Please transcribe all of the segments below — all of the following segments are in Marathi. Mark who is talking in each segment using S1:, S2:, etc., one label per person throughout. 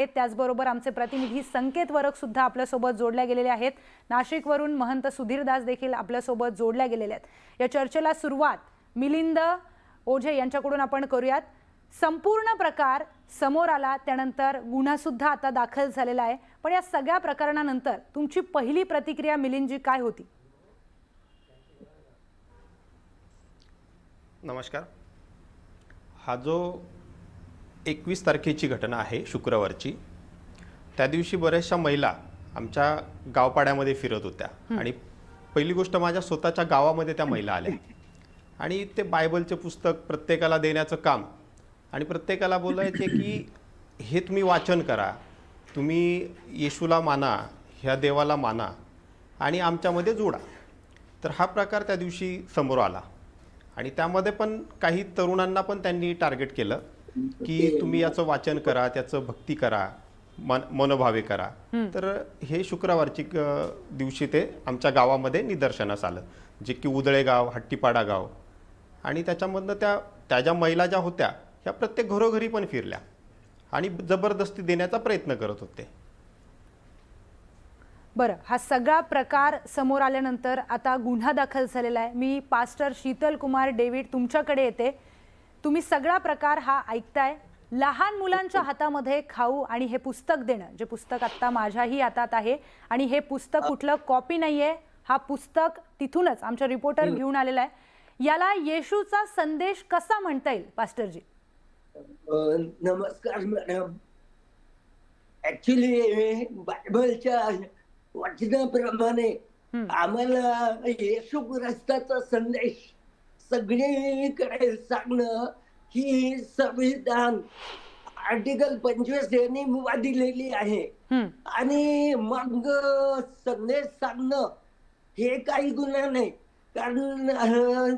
S1: त्याचबरोबर आमचे प्रतिनिधी संकेत वरक सुद्धा आपल्यासोबत जोडल्या गेलेले आहेत। नाशिकवरून महंत सुधीरदास देखील आपल्यासोबत जोडल्या गेलेले आहेत। या चर्चेला सुरुवात मिलिंद ओझे यांच्याकडून आपण करूयात। संपूर्ण प्रकार समोर आला, त्यानंतर गुन्हा सुद्धा आता दाखल झालेला आहे, पण या सगळ्या प्रकरणानंतर तुमची पहिली प्रतिक्रिया मिलिंदजी काय होती?
S2: नमस्कार। हा जो 21 तारखेची घटना आहे, शुक्रवारची, त्या दिवशी बऱ्याचशा महिला आमच्या गावपाड्यामध्ये फिरत होत्या आणि पहिली गोष्ट माझ्या स्वतःच्या गावामध्ये त्या महिला आल्या आणि ते बायबलचे पुस्तक प्रत्येकाला देण्याचं काम आणि प्रत्येकाला बोलायचे की हे तुम्ही वाचन करा, तुम्ही येशूला माना, ह्या देवाला माना आणि आमच्यामध्ये जोडा। तर हा प्रकार त्या दिवशी समोर आला आणि त्यामध्ये पण काही तरुणांना पण त्यांनी टार्गेट केलं की तुम्ही याचं वाचन करा, त्याचं भक्ती करा, मनोभावे करा। तर हे शुक्रवारची दिवशी ते आमच्या गावामध्ये निदर्शनास आलं, जे की उदळे गाव, हट्टीपाडा गाव। आणि त्याच्यामधनं त्या ज्या महिला ज्या होत्या ह्या प्रत्येक घरोघरी पण फिरल्या आणि जबरदस्ती देण्याचा प्रयत्न करत होते।
S1: बरं, हा सगळा प्रकार समोर आल्यानंतर आता गुन्हा दाखल झालेला आहे। मी पास्टर शीतल कुमार डेव्हिड तुमच्याकडे येते। तुम्ही सगळा प्रकार हा ऐकताय। लहान मुलांच्या हातामध्ये खाऊ आणि हे पुस्तक देणं, जे पुस्तक आता माझ्याही हातात आहे आणि हे पुस्तक कुठलं कॉपी नाहीये, हा पुस्तक तिथूनच आमचा रिपोर्टर घेऊन आलेला आहे। याला येशूचा संदेश कसा म्हणता येईल पास्टरजी?
S3: नमस्कार मॅडम। ऍक्च्युली बायबलच्या वचनाप्रमाणे आम्हाला येशू ख्रिस्ताचा संदेश सगळीकडे सांगणं ही संविधान आर्टिकल 25 यांनी मुभा दिलेली आहे आणि मग संदेश सांगणं हे काही गुन्हा नाही, कारण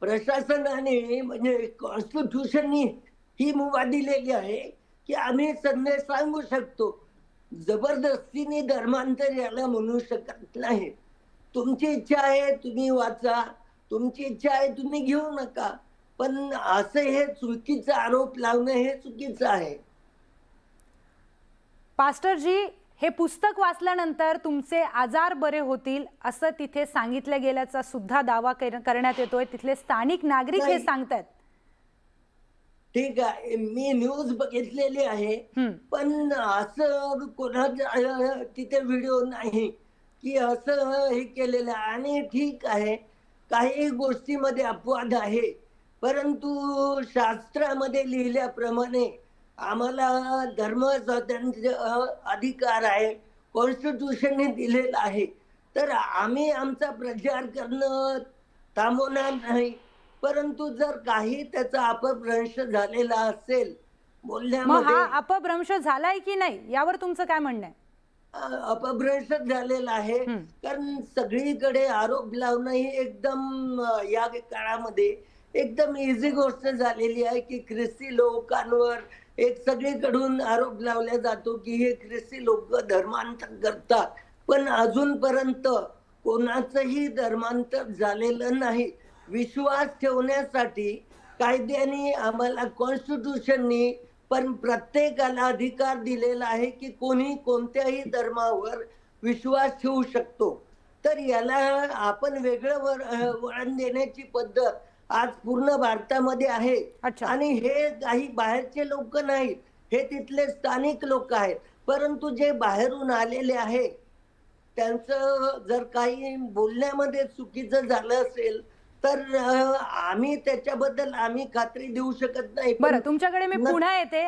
S3: प्रशासनाने म्हणजे कॉन्स्टिट्यूशननी ही मुभा दिलेली आहे की आम्ही संदेश सांगू शकतो। जबरदस्तीने धर्मांतर याला म्हणू शकत नाही। तुमची इच्छा आहे तुम्ही वाचा, तुमची इच्छा आहे तुम्ही घेऊ नका, पण असं हे चुकीचा आरोप लावणं हे चुकीचं आहे।
S1: पास्टरजी, हे पुस्तक वाचल्यानंतर तुमचे आजार बरे होतील असं तिथे सांगितलं गेल्याचा सुद्धा दावा करण्यात येतोय। तिथले स्थानिक नागरिक हे सांगतात।
S3: ठीक आहे, मी न्यूज बघितलेली आहे, पण असं कोणाचा तिथे व्हिडिओ नाही की असं हे केलेलं आहे। आणि ठीक आहे, काही गोष्टीमध्ये अपवाद आहे, परंतु शास्त्रामध्ये लिहिल्याप्रमाणे आम्हाला धर्म स्वातंत्र्य अधिकार आहे, कॉन्स्टिट्यूशनने दिलेला आहे, तर आम्ही आमचा प्रचार करणं थांबवणार नाही। परंतु जर काही त्याचा अपभ्रंश झालेला असेल बोलण्यामध्ये,
S1: हा अपभ्रंश झालाय की नाही यावर तुमचं काय म्हणणं आहे?
S3: अपभ्रंश झालेला आहे, कारण सगळीकडे आरोप लावणं ही एकदम या काळामध्ये एकदम इझी गोष्ट झालेली आहे की ख्रिस्ती लोकांवर एक सगळीकडून आरोप लावला जातो की हे ख्रिस्ती लोक धर्मांतर करतात, पण अजूनपर्यंत कोणाचंही धर्मांतर झालेलं नाही। विश्वास ठेवण्यासाठी कायद्याने आम्हाला कॉन्स्टिट्यूशननी पण प्रत्येकाला अधिकार दिलेला आहे की कोणी कोणत्याही धर्मावर विश्वास ठेवू शकतो। तर याला आपण वेगळं वळण देण्याची पद्धत आज पूर्ण भारतामध्ये आहे आणि हे काही बाहेरचे लोक नाहीत, हे तिथले स्थानिक लोक आहेत। परंतु जे बाहेरून आलेले आहे त्यांचं जर काही बोलण्यामध्ये चुकीचं झालं असेल तर आम्ही त्याच्याबद्दल आम्ही खात्री देऊ शकत नाही।
S1: बरं, तुमच्याकडे मी पुन्हा येते।